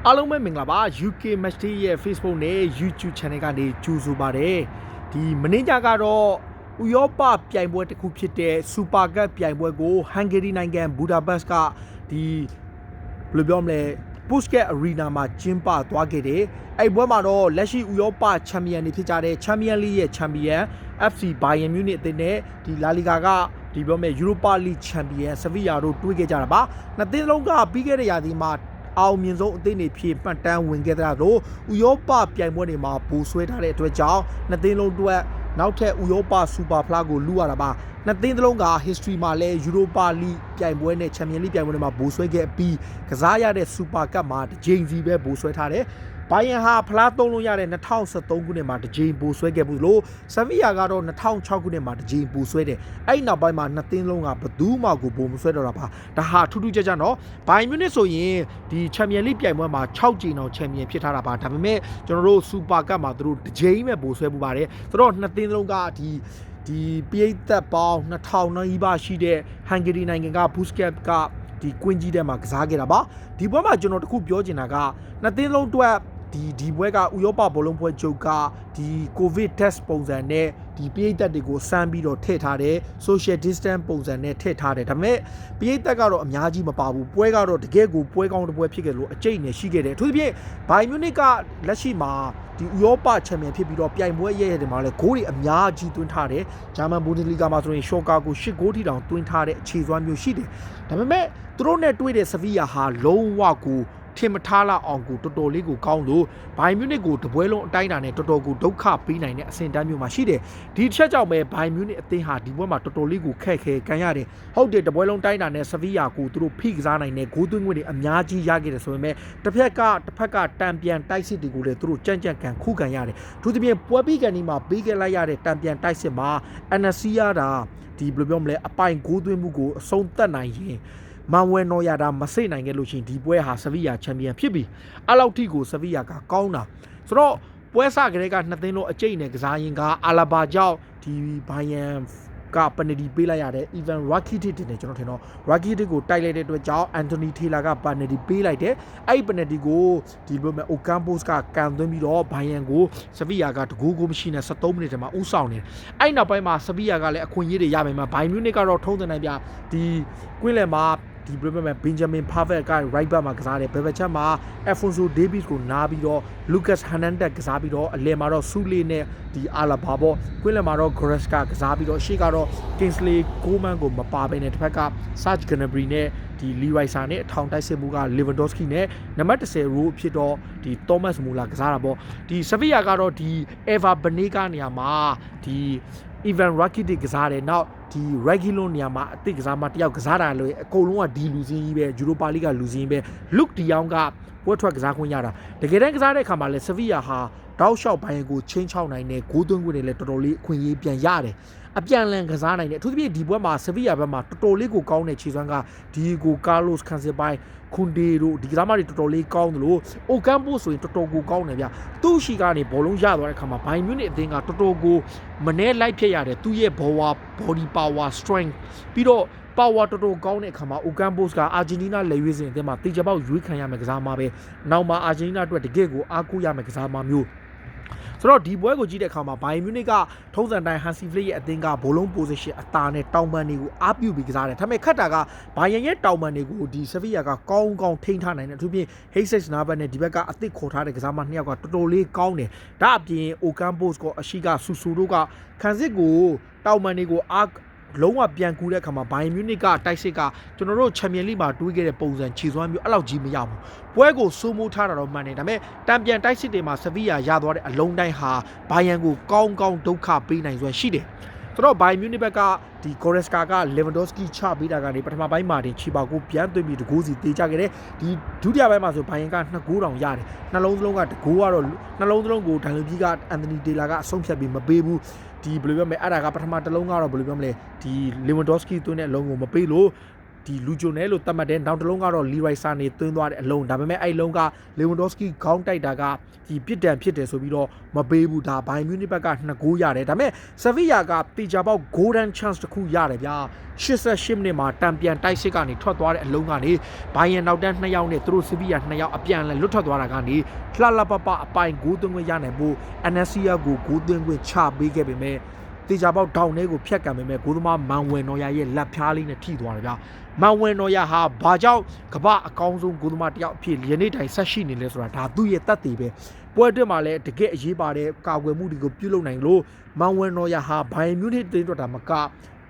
အားလုံးပဲမင်္ဂလာပါ UK Match ရဲ့ Facebook နဲ့ YouTube Channel ကနေကြိုဆိုပါတယ်ဒီမင်းကြကတော့ဥရောပပြိုင်ပွဲတစ်ခုဖြစ်တဲ့ Super Cup ပြိုင်ပွဲကို Hungary နိုင်ငံဘူဒါပက်စ်ကဒီဘယ်လိုပြောမလဲ Puskas Arena မှာကျင်းပသွားခဲ့တယ်အဲ့ပွဲမှာတော့လက်ရှိဥရောပချန်ပီယံတွေဖြစ်ကြတဲ့ Champions League ရဲ့ချန်ပီယံ FC Bayern Munich အသင်းနဲ့ဒီ La Liga ကဒီပြောမယ် Europa League ချန်ပီယံ Sevilla တို့တွေ့ခဲ့ကြတာပါနှစ်သင်းလုံးကပြီးခဲ့တဲ့ရာသီမှာအောင်မြင်ဆုံးအသင်းတွေဖြစ်မှတ်တမ်းဝင်ခဲ့တဲ့တော့ဥရောပပြိုင်ပွဲတွေမှာဘူဆွဲထားတဲ့အတွက်ကြောင့်နှစ်သင်းလုံးအတွက်နောက်ထပ်ဥရောပစူပါဖလားကိုလူရတာပါနှစ်သင်းလုံးက history မှာလဲ Europa League ပြိုင်ပွဲနဲ့ Champions League ပြိုင်ပွဲတွေမှာဘူဆွဲခဲ့ပြီးကစားရတဲ့ Super Cup မှာတစ်ချိန်စီပဲဘူဆွဲထားတယ်ဘိုင်ယန်ဟာဖလားသုံးလို့ရတဲ့2013ခုနှစ်မှာတစ်ကြိမ်ပိုဆွဲခဲ့ဘူးလို့ဆဗီယာကတော့2006ခုနှစ်မှာတစ်ကြိမ်ပိုဆွဲတယ်အဲ့နောက်ပိုင်းမှာနှစ်သင်းလုံးကဘယ်သူမှကိုပိုမဆွဲတော့တာပါဒါဟာထူးထူးခြားခြားနော်ဘိုင်မြူနစ်ဆိုရင်ဒီချန်ပီယံလိပြိုင်ပွဲမှာ6ကြိမ်အောင်ချန်ပီယံဖြစ်ထားတာပါဒါပေမဲ့ကျွန်တော်တို့စူပါကပ်မှာသူတို့တစ်ကြိမ်ပဲပိုဆွဲပူပါတယ်ဆိုတော့နှစ်သင်းလုံးကဒီပိတ်သက်ပေါင်း2000နီးပါးရှိတဲ့ဟန်ဂေရီနိုင်ငံကဘူစကက်ကဒီကွင်းကြီးထဲမှာကစားခဲ့တာပါဒီပွဲမှာကျွန်တော်တခုပြောချင်တာကနှစ်သင်းလုံးအတွက်ဒီပွဲကဥရောပဘောလုံးပွဲချုပ်ကဒီကိုဗစ် test ပုံစံနဲ့ဒီပိတ်သက်တွေကိုစမ်းပြီးတော့ထည့်ထားတယ် social distance ပုံစံနဲ့ထည့်ထားတယ်ဒါပေမဲ့ပိတ်သက်ကတော့အများကြီးမပါဘူးပွဲကတော့တကယ်ကိုပွဲကောင်းတစ်ပွဲဖြစ်ခဲ့လို့အကျိတ်နဲ့ရှိခဲ့တယ်အထူးသဖြင့်ဘိုင်မြူနစ်ကလက်ရှိမှာဒီဥရောပချန်ပီယံဖြစ်ပြီးတော့ပြိုင်ပွဲရဲ့တွေမှာလည်းဂိုးတွေအများကြီးသွင်းထားတယ်ဂျာမန်ဘွန်ဒလီဂါမှာဆိုရင်ရှော့ကာကို10ဂိုးထိတောင်သွင်းထားတဲ့အခြေစွမ်းမျိုးရှိတယ်ဒါပေမဲ့သူတို့နဲ့တွေ့တဲ့ဆဗီယာဟာလုံးဝကိုထင်မထားလောက်အောင်ကိုတော်တော်လေးကိုကောင်းလို့ဘိုင်မြူနစ်ကိုတပွဲလုံးအတိုင်းအတာနဲ့တော်တော်ကိုဒုက္ခပေးနိုင်တဲ့အဆင့်တန်းမျိုးမှာရှိတယ်ဒီတစ်ချက်ကြောင့်ပဲဘိုင်မြူနစ်အသင်းဟာဒီပွဲမှာတော်တော်လေးကိုခက်ခဲကန်ရတယ်ဟုတ်တယ်တပွဲလုံးတိုင်းတာနဲ့ဆဗီယာကိုသူတို့ဖိကစားနိုင်တဲ့ဂိုးသွင်းခွင့်တွေအများကြီးရခဲ့တယ်ဆိုပေမဲ့တစ်ဖက်ကတံပြန်တိုက်စစ်တွေကိုလည်းသူတို့ကြံ့ကန်ခုခံရတယ်သူသဖြင့်ပွဲပြီးကန်ဒီမှာပေးခဲ့လိုက်ရတဲ့တံပြန်တိုက်စစ်မှာအန်နစီယာတာဒီဘယ်လိုပြောမလဲအပိုင်ဂိုးသွင်းမှုကိုအဆုံးသတ်နိုင်ရင်မန်ဝဲနော်ရတာမစိတ်နိုင်ခဲ့လို့ရှိရင်ဒီပွဲဟာဆဗီယာချန်ပီယံဖြစ်ပြီအဲ့လောက်ထိကိုဆဗီယာကကောင်းတာဆိုတော့ပွဲစကလေးကနှစ်သင်းလုံးအကျိတ်နဲ့ကစားရင်ကအာလာဘာကြောင့်ဒီဘိုင်ယန်ကပနဒီပေးလိုက်ရတဲ့ Ivan Rakitic တင်တယ်ကျွန်တော်ထင်တော့ Rakitic ကိုတိုက်လိုက်တဲ့အတွက်ကြောင့် Anthony Taylor ကပနဒီပေးလိုက်တယ်အဲ့ဒီပနဒီကိုဒီလိုမျိုး Ocampos ကကန်သွင်းပြီးတော့ဘိုင်ယန်ကိုဆဗီယာကတကူကိုမရှိနဲ့73မိနစ်တည်းမှာဥဆောင်နေတယ်အဲ့နောက်ပိုင်းမှာဆဗီယာကလည်းအခွင့်အရေးတွေရပါမယ်ဘိုင်မြူနစ်ကတော့ထုံးစံတိုင်းပြဒီကွင်းလယ်မှာဒီဘယ်လိုမှဘင်ဂျမင်ဖာဗက်က right back မှာကစားတယ်ဘယ်ဘက်ချက်မှာ Alfonso Davies ကိုနားပြီးတော့ Lucas Hernandez ကစားပြီးတော့အလယ်မှာတော့ Sule နဲ့ဒီအာလာဘာပေါ့ကွင်းလယ်မှာတော့ Goretzka ကစားပြီးတော့ရှေ့ကတော့ Kingsley Coman ကိုမပါဘဲနဲ့တစ်ဖက်က Serge Gnabry နဲ့ဒီ Leroy Sané နဲ့အထောင်တိုက်စစ်မှုက Lewandowski နဲ့နံပါတ်10 row ဖြစ်တော့ဒီ Thomas Muller ကစားတာပေါ့ဒီ Sevilla ကတော့ဒီ Eva Banega နေရာမှာဒီ Ivan Rakitic ကစားတယ်နောက်ဒီ Reguilon နေရာမှာအသစ်ကစားမတယောက်ကစားတာလို့အကုန်လုံးကဒီလူစင်းကြီးပဲ Europa League ကလူစင်းပဲ Luke De Jong ကပွဲထွက်ကစားခွင့်ရတာတကယ်တမ်းကစားတဲ့အခါမှာလဲ Sevilla ဟာတောက်လျှောက်ပိုင်းကိုချင်းချောက်နိုင်တဲ့ဂိုးသွင်းခွင့်တွေလည်းတော်တော်လေးအခွင့်အရေးပြန်ရတယ်အပြန်လန်ကစားနိုင်တယ်အထူးသဖြင့်ဒီပွဲမှာ Sevilla ဘက်မှာတော်တော်လေးကိုကောင်းတဲ့ခြေစွမ်းကဒီကို Carlos Cancelo ခွန်ဒေတို့ဒီကစားမတွေတော်တော်လေးကောင်းတယ်လို့ Ocampo ဆိုရင်တော်တော်ကိုကောင်းတယ်ဗျသူ့ရှိကနေဘောလုံးရသွားတဲ့အခါမှာဘိုင်မြူနစ်အသင်းကတော်တော်ကိုမနှဲလိုက်ဖြစ်ရတယ်သူ့ရဲ့ body power strength ပြီးတော့ power တော်တော်ကောင်းတဲ့အခါမှာ Ocampos ကအာဂျင်တီးနားလက်ရွေးစင်အသင်းမှာတေချာပေါက်ရွေးခံရမယ်ကစားမှာပဲနောက်မှာအာဂျင်တီးနားအတွက်တကယ့်ကိုအားကိုးရမယ်ကစားမှာမျိုးဆိုတော့ဒီပွဲကိုကြည့်တဲ့အခါမှာဘိုင်မြူနစ်ကထုံးစံတိုင်းဟန်စီဖလစ်ရဲ့အသင်းကဘောလုံး position အသာနဲ့တောင်ပန်တွေကိုအားပြုပြီးကစားတယ်ဒါပေမဲ့ခက်တာကဘိုင်ယန်ရဲ့တောင်ပန်တွေကိုဒီဆဗီယာကကောင်းထိန်းထားနိုင်တယ်အထူးဖြင့် Heysex နာဘတ်နဲ့ဒီဘက်ကအသစ်ခေါ်ထားတဲ့ကစားမနှစ်ယောက်ကတော်တော်လေးကောင်းတယ်ဒါအပြင် Ocampos ကအရှိကဆူဆူတို့ကခန်းစစ်ကိုတောင်ပန်တွေကိုလုံးဝပြန်ကူးတဲ့အခါမှာဘိုင်မြူနစ်ကတိုက်စစ်ကကျွန်တော်တို့ချန်ပီယံလိမှာတွေးခဲ့တဲ့ပုံစံခြေစွမ်းမျိုးအဲ့လောက်ကြီးမရဘူးပွဲကိုစိုးမိုးထားတာတော့မှန်တယ်ဒါပေမဲ့တံပြန်တိုက်စစ်တွေမှာဆဗီယာရသွားတဲ့အလုံးတိုင်းဟာဘိုင်ယန်ကိုကောင်းဒုက္ခပေးနိုင်စွမ်းရှိတယ်ဆိုတော့ဘိုင်မြူနစ်ဘက်ကဒီ Goretzka က Lewandowski ချပေးတာကနေပထမပိုင်းမှာတင်ချီပါကိုပြန်သွင်းပြီးတကူစီတေးကြခဲ့တယ်ဒီဒုတိယပိုင်းမှာဆိုဘိုင်ယန်က2ဂိုးတောင်ရတယ်နှလုံးစလုံးကတကူကတော့နှလုံးစလုံးကိုဒန်လူကြီးက Anthony Taylor ကအဆုံးဖြတ်ပြီးမပေးဘူးဒီဘယ်လိုပြောမလဲအဲ့ဒါကပထမတစ်လုံးကတော့ဘယ်လိုပြောမလဲဒီ Lewandowski သွင်းတဲ့အလုံးကိုမပေးလို့ ဒီလူဂျိုနယ်လို့သတ်မှတ်တဲ့နောက်တစ်လုံးကတော့လီရိုက်ဆာနေသွင်းသွားတဲ့အလုံးဒါပေမဲ့အဲ့လုံးကလေဝန်ဒေါစကီခေါင်းတိုက်တာကဒီပြစ်ဒဏ်ဖြစ်တယ်ဆိုပြီးတော့မပေးဘူးဒါဘိုင်မြူနစ်ဘက်က2ဂိုးရတယ်ဒါပေမဲ့ဆဗီယာကတေချာပေါက် golden chance တစ်ခုရတယ်ဗျာ88မိနစ်မှာတံပြန်တိုက်စစ်ကနေထွက်သွားတဲ့အလုံးကနေဘိုင်ယန်နောက်တန်း2ယောက်နဲ့သူတို့ဆဗီယာ2ယောက်အပြန်လဲလွတ်ထွက်သွားတာကနေလှလှပပအပိုင်ဂိုးသွင်းခွင့်ရနိုင်ဖို့အန်နက်ဆီယာကိုဂိုးသွင်းခွင့်ချပေးခဲ့ပေမဲ့တေချာပေါက်ဒေါင်ထဲကိုဖျက်ကံပေမဲ့ဂိုးသမားမန်ဝယ်နော်ယာရဲ့လက်ဖျားလေးနဲ့ထိသွားတယ်ဗျာမန်ဝယ်နော်ယာဟာဘာကြောင့်ကမ္ဘာအကောင်းဆုံးဂိုးသမားတစ်ယောက်အဖြစ်ယနေ့တိုင်ဆက်ရှိနေလဲဆိုတာဒါသူ့ရဲ့တတ်သိပဲပွဲတွင်မှာလည်းတကယ်အရေးပါတဲ့ကာကွယ်မှုတွေကိုပြုလုပ်နိုင်လို့မန်ဝယ်နော်ယာဟာဘိုင်မြူနစ်တင်းတော့တာမက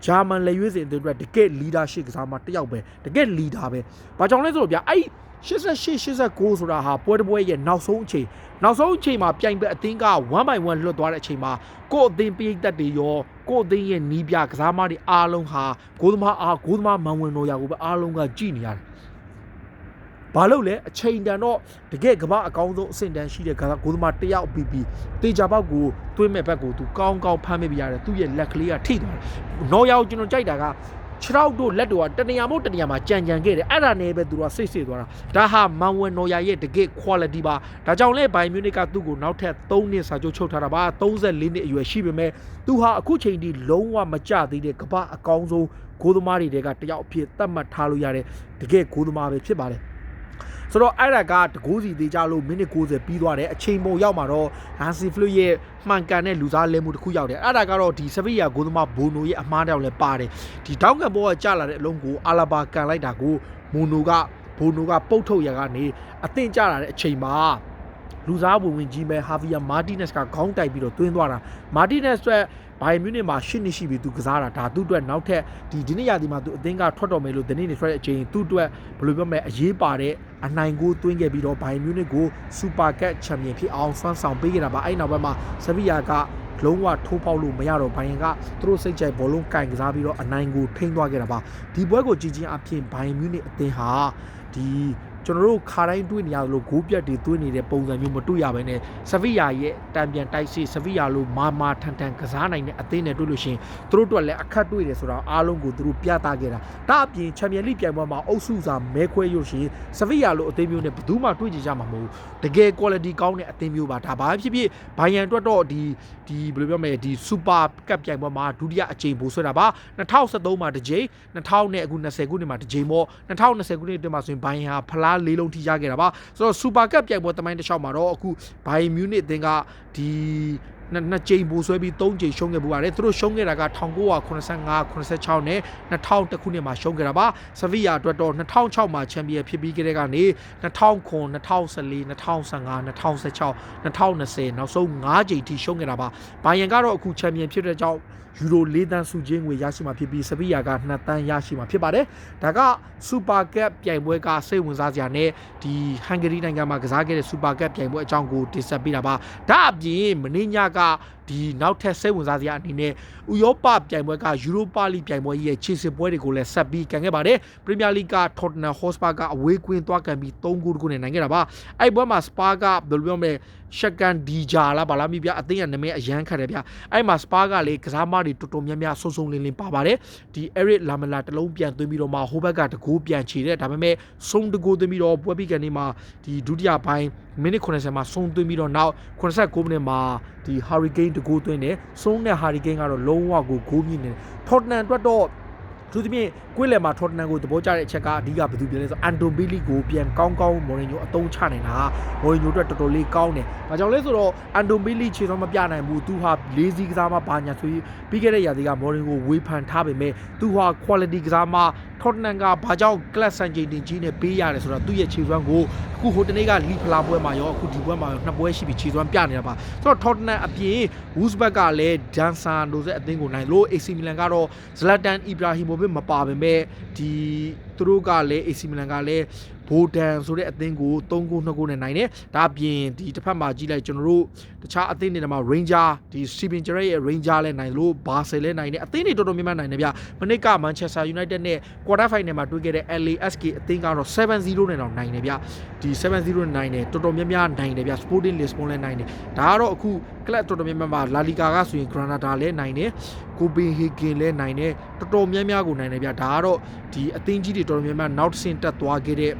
ဂျာမန်လက်ရွေးစင်အတွက်တကယ် leadership ကစားမှာတစ်ယောက်ပဲတကယ် leader ပဲဘာကြောင့်လဲဆိုတော့ဗျာအဲ့88-89ဆိုတာဟာပွဲတစ်ပွဲရဲ့နောက်ဆုံးအချိန်မှာပြိုင်ပွဲအသင်းက1 by 1လွတ်သွားတဲ့အချိန်မှာကို့အသင်းပိတ်သက်တွေရောကို့အသင်းရဲ့နီးပြကစားမတွေအားလုံးဟာဂိုးသမားမန်ဝင်တော်ရာကိုပဲအားလုံးကကြည့်နေရတယ်ဘာလို့လဲအချိန်တန်တော့တကယ်ကမ္ဘာအကောင်းဆုံးအဆင့်တန်းရှိတဲ့ဂိုးသမားတစ်ယောက်ပြီးတေချာပေါက်ကိုသွင်းမဲ့ဘက်ကိုသူကောင်းဖမ်းမိပြရတယ်သူ့ရဲ့လက်ကလေးကထိသွားတယ်နော်ယာကိုကျွန်တော်ကြိုက်တာကခြေထောက်တို့လက်တို့ကတနေရာမို့တနေရာမှာကြံခဲ့တယ်အဲ့ဒါနဲ့ပဲသူတို့ကစိတ်သွားတာဒါဟာမန်ဝယ်နော်ယာရဲ့တကယ် quality ပါဒါကြောင့်လဲဘိုင်မြူနစ်ကသူ့ကိုနောက်ထပ်3နှစ်စာချုပ်ချုပ်ထားတာပါ34နှစ်အရွယ်ရှိပေမဲ့သူဟာအခုချိန်ထိလုံးဝမကျသေးတဲ့ကမ္ဘာအကောင်းဆုံးဂိုးသမားတွေကတယောက်အဖြစ်သတ်မှတ်ထားလို့ရတဲ့တကယ်ဂိုးသမားပဲဖြစ်ပါတယ်ဆိုတော့အဲ့ဒါကတကိုးစီသေးကြလို့မိနစ်90ပြီးသွားတယ်အချိန်ပုံရောက်မှာတော့ဟာစီဖလူရဲ့မှန်ကန်တဲ့လူစားလဲမှုတစ်ခုရောက်တယ်အဲ့ဒါကတော့ဒီဆဗီယာဂိုးသမားဘိုနိုရဲ့အမှားတောင်လဲပါတယ်ဒီတောင်းကန်ဘောကကျလာတဲ့အလုံးကိုအာလာဘာကန်လိုက်တာကိုဘိုနိုကပုတ်ထုတ်ရကနေအသင့်ကျလာတဲ့အချိန်မှာလူစားဝင်ကြီးမဲ့ဟာဗီယာမာတီနက်စ်ကခေါင်းတိုက်ပြီးတော့တွင်းသွားတာမာတီနက်စ်အတွက်ဘိုင်မြူနစ်မှာ8နှစ်ရှိပြီသူကစားတာဒါသူ့အတွက်နောက်ထပ်ဒီနေ့ရာသီမှာသူအသင်းကထွက်တော်မယ်လို့ဒီနေ့နေထွက်တဲ့အချိန်သူ့အတွက်ဘယ်လိုပြောမလဲအရေးပါတဲ့အနိုင်ကိုသွင်းခဲ့ပြီးတော့ဘိုင်မြူနစ်ကိုစူပါကပ်ချန်ပီယံဖြစ်အောင်ဆွမ်းဆောင်ပေးခဲ့တာပါအဲ့နောက်ပိုင်းမှာဆဗီယာကလုံးဝထိုးပေါက်လို့မရတော့ဘိုင်ယန်ကသူတို့စိတ်ကြိုက်ဘောလုံးကင်ကစားပြီးတော့အနိုင်ကိုထိန်းသွားခဲ့တာပါဒီပွဲကိုကြည့်ချင်းအပြင်ဘိုင်မြူနစ်အသင်းဟာဒီကျွန်တော်တို့ခါတိုင်းတွေ့နေရလို့ဂိုးပြတ်တွေသွင်းနေတဲ့ပုံစံမျိုးမတွေ့ရဘဲနဲ့ဆဗီယာရဲ့တံပြန်တိုက်စစ်ဆဗီယာလိုမာထန်ကစားနိုင်တဲ့အသင်းနဲ့တွေ့လို့ရှိရင်သူတို့အတွက်လည်းအခက်တွေ့တယ်ဆိုတာအားလုံးကိုသူတို့ပြသခဲ့တာဒါအပြင်ချန်ပီယံလိပြိုင်ပွဲမှာအုပ်စုစာမဲခွဲရုပ်ရှင်ဆဗီယာလိုအသင်းမျိုးနဲ့ဘယ်သူမှတွေ့ကြကြမှာမဟုတ်ဘူးတကယ် quality ကောင်းတဲ့အသင်းမျိုးပါဒါဘာဖြစ်ဖြစ်ဘိုင်ယန်အတွက်တော့ဒီဘယ်လိုပြောမလဲဒီစူပါကပ်ပြိုင်ပွဲမှာဒုတိယအကြိမ်ပို့ဆွဲတာပါ2013မှာတစ်ကြိမ်2000နဲ့အခု20ခုနှစ်မှာတစ်ကြိမ်ပေါ့2020ခုနှစ်အတွင်းမှာဆိုရင်ဘိုင်ယန်ဟာဖလား၄လုံးထိရခဲ့တာပါဆိုတော့စူပါကပ်ပြိုင်ပွဲတမိုင်းတစ်လျှောက်မှာတော့အခုဘိုင်မြူနစ်အသင်းကဒီနှစ်ကြိမ်ပို့ဆွဲပြီး3ကြိမ်ရှုံးခဲ့ပူပါတယ်သူတို့ရှုံးခဲ့တာက1985 86နဲ့2000ခုနှစ်မှာရှုံးခဲ့တာပါဆဗီယာအတွက်တော့2006မှာချန်ပီယံဖြစ်ပြီးကြတဲ့ကနေ2009 2014 2015 2016 2020နောက်ဆုံး5ကြိမ်ထိရှုံးခဲ့တာပါဘိုင်ယန်ကတော့အခုချန်ပီယံဖြစ်တဲ့ကြောင့်ယူရို4သန်းစုချင်းငွေရရှိမှာဖြစ်ပြီးဆဗီယာက2သန်းရရှိမှာဖြစ်ပါတယ်ဒါကစူပါကပ်ပြိုင်ပွဲကစိတ်ဝင်စားစရာနဲ့ဒီဟန်ဂရီနိုင်ငံမှာကစားခဲ့တဲ့စူပါကပ်ပြိုင်ပွဲအကြောင်းကိုတင်ဆက်ပေးတာပါဒါအပြင်မင်းညကဒီနောက်ထပ်စိတ်ဝင်စားစရာအနေနဲ့ဥရောပပြိုင်ပွဲကယူရိုပါလိပြိုင်ပွဲရဲ့ခြေစစ်ပွဲတွေကိုလည်းဆက်ပြီးကန်ခဲ့ပါတယ်ပရီးမီယာလိကထော်တနမ်ဟော့စပါကအဝေးကွင်းသွားကန်ပြီး3ဂိုးတခုနဲ့နိုင်ခဲ့တာပါအဲ့ပွဲမှာစပါကဘယ်လိုပြောမလဲရှက်ကန်ဒီဂျာလားဗလာမီပြအသင်းရဲ့နာမည်အရန်ခတ်တယ်ဗျအဲ့မှာစပါကလေကစားမတွေတော်တော်များများဆုံလင်းပါပါတယ်ဒီအဲရစ်လာမလာတလုံးပြန်သွင်းပြီးတော့မှဟိုဘက်ကတကူပြန်ချေတဲ့ဒါပေမဲ့ဆုံးတကူသွင်းပြီးတော့ပွဲပြီးကန်နေမှာဒီဒုတိယပိုင်းမိနစ်90မှာဆုံးသွင်းပြီးတော့နောက်89မိနစ်မှာဒီဟာရီကိန်းတကူသွင်းတယ်ဆုံးတဲ့ဟာရီကိန်းကတော့လုံးဝကိုဂိုးမြင့်နေထော်တနမ်အတွက်တော့သူတို့ပြင်ကွေးလယ်မှာထော်တနမ်ကိုသဘောကျတဲ့အချက်ကအဓိကဘယ်သူပြောလဲဆိုအန်တိုဘီလီကိုပြန်ကောင်းမော်ရင်ညိုအသုံးချနေတာမော်ရင်ညိုအတွက်တော်တော်လေးကောင်းတယ်။ဘာကြောင့်လဲဆိုတော့အန်တိုဘီလီခြေစွမ်းမပြနိုင်ဘူးသူဟာလေးစီးကစားမဘာညာဆိုပြီးခဲ့တဲ့ရာသီကမော်ရင်ကိုဝေဖန်ထားပေမဲ့သူဟာ quality ကစားမထော်တနမ်ကဘာကြောင့်ကလပ်ဆန်ဂျီတင်ကြီးနဲ့ပေးရတယ်ဆိုတော့သူ့ရဲ့ခြေစွမ်းကိုအခုဟိုတနေ့ကလီဖလာပွဲမှာရောအခုဒီပွဲမှာရောနှစ်ပွဲရှိပြီခြေစွမ်းပြနေတာပါဆိုတော့ထော်တနမ်အပြင်ဝူးစဘက်ကလည်းဒန်ဆာနိုဇက်အသင်းကိုနိုင်လို့ AC မီလန်ကတော့ဇလတ်တန်အီဘရာဟီမိုဗစ်မပါပေမဲ့ဒီသူ သူတို့ကလည်း AC Milan ကလည်းဘိုဒန်ဆိုတဲ့အသင်းကို3ဂိုး2ဂိုးနဲ့နိုင်တယ်ဒါအပြင်ဒီတစ်ဖက်မှာကြည့်လိုက်ကျွန်တော်တို့တခြားအသင်းတွေမှာ Ranger ဒီ Steven Gerrard ရဲ့ Ranger လည်းနိုင်လို့ Barca လည်းနိုင်တယ်အသင်းတွေတော်တော်များများနိုင်တယ်ဗျမနစ်က Manchester United နဲ့ Quarter Final မှာတွေ့ခဲ့တဲ့ LASK အသင်းကတော့ 7-0 နဲ့တော့နိုင်တယ်ဗျဒီ 7-0 နဲ့နိုင်တယ်တော်တော်များများနိုင်တယ်ဗျ Sporting Lisbon လည်းနိုင်တယ်ဒါကတော့အခု club တော်တော်များများမှာ La Liga ကဆိုရင် Granada လည်းနိုင်တယ် Copenhagen လည်းနိုင်တယ်တော်တော်များများကိုနိုင်တယ်ဗျဒါကတော့ဒီအသင်းကြီးတွေတော်တော်များများနောက်တစ်ဆင့်တက်သွားခဲ့တဲ့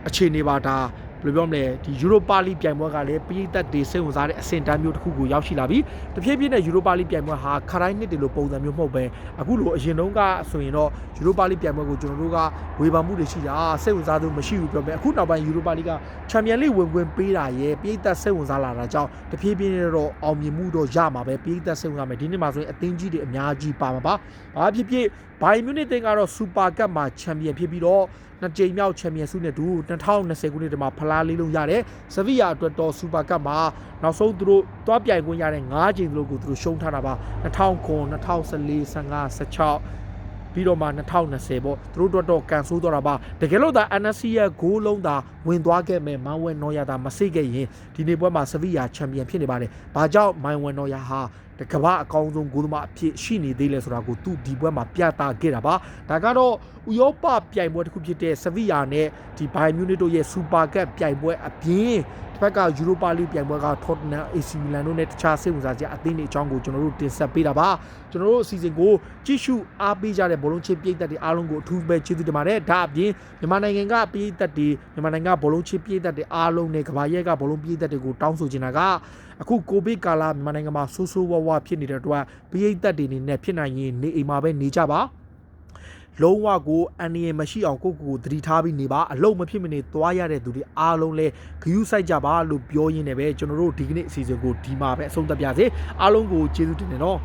အခြေအနေပါဒါဘယ်လိုပြောမလဲဒီ Europa League ပြိုင်ပွဲကလည်းပြည်သက်တွေစိတ်ဝင်စားတဲ့အဆင့်တန်းမျိုးတစ်ခုကိုရောက်ရှိလာပြီတဖြည်းဖြည်းနဲ့ Europa League ပြိုင်ပွဲဟာခရိုင်းနှစ်တွေလိုပုံစံမျိုးမဟုတ်ပဲအခုလိုအရင်တုန်းကဆိုရင်တော့ Europa League ပြိုင်ပွဲကိုကျွန်တော်တို့ကဝေဖန်မှုတွေရှိတာစိတ်ဝင်စားသူမရှိဘူးပြောမယ်အခုနောက်ပိုင်း Europa League က Champion League ဝင်ခွင့်ပေးတာရဲ့ပြည်သက်စိတ်ဝင်စားလာတာကြောင့်တဖြည်းဖြည်းနဲ့တော့အောင်မြင်မှုတော့ရမှာပဲပြည်သက်စိတ်ဝင်စားမယ်ဒီနေ့မှာဆိုရင်အသင်းကြီးတွေအများကြီးပါမှာပါဘာဖြစ်ဖြစ် Bayern Munich တင်ကတော့ Super Cup မှာ Champion ဖြစ်ပြီးတော့နှစ်ကြိမ်မြောက် Champion ဆုနဲ့တူ2020ခုနှစ်မှာဖလားလေးလုံးရတယ်။ Sevilla အတွက်တော့ Super Cup မှာနောက်ဆုံးသူတို့တွားပြိုင်ခွင့်ရတဲ့9ကြိမ်သူတို့ရှုံးထားတာပါ2009 2014 15 16ပြီးတော့မှ2020ပေါ့သူတို့တော့ကန်ဆိုးသွားတာပါတကယ်လို့သာ NFC ရဲ့ဂိုးလုံးသာဝင်သွားခဲ့မယ်မိုင်းဝဲနော်ယာသာမစိတ်ခဲ့ရင်ဒီနေ့ပွဲမှာ Sevilla Champion ဖြစ်နေပါတယ်။ဘာကြောင့်မိုင်းဝဲနော်ယာဟာတကဘာအကောင်းဆုံးဂိုးသမားအဖြစ်ရှိနေသေးလဲဆိုတာကိုသူဒီပွဲမှာပြသခဲ့တာပါဒါကတော့ဥရောပပြိုင်ပွဲတစ်ခုဖြစ်တဲ့ Sevilla နဲ့ဒီ Bayern Munich တို့ရဲ့ Super Cup ပြိုင်ပွဲအပြင်တစ်ဖက်က Europa League ပြိုင်ပွဲက Tottenham AC Milan တို့နဲ့တခြားစိတ်ဝင်စားစရာအသင်းတွေအကြောင်းကိုကျွန်တော်တို့တင်ဆက်ပေးတာပါကျွန်တော်တို့အစီအစဉ်ကိုကြည့်ရှုအားပေးကြတဲ့ဘောလုံးချင်းပြည်သက်တွေအားလုံးကိုအထူးပဲကျေးဇူးတင်ပါတယ်ဒါအပြင်မြန်မာနိုင်ငံကပြည်သက်တွေမြန်မာနိုင်ငံဘောလုံးချင်းပြည်သက်တွေအားလုံးနဲ့ကမ္ဘာရဲ့ကဘောလုံးပြည်သက်တွေကိုတောင်းဆိုချင်တာကအခုကိုဗစ်ကာလမြန်မာနိုင်ငံမှာဆိုးဆိုးဝါးဝါးဖြစ်နေတဲ့အတွက်ပြည်သက်တွေအနေနဲ့ဖြစ်နိုင်ရင်နေအိမ်မှာပဲနေကြပါလုံးဝကိုအန်နီယမရှိအောင်ကိုသတိထားပြီးနေပါအလုံးမဖြစ်မနေသွားရတဲ့သူတွေအားလုံးလဲဂရုစိုက်ကြပါလို့ပြောရင်းနဲ့ပဲကျွန်တော်တို့ဒီကနေ့အစီအစဉ်ကိုဒီမှာပဲအဆုံးသတ်ပြစေအားလုံးကိုကျေးဇူးတင်တယ်နော်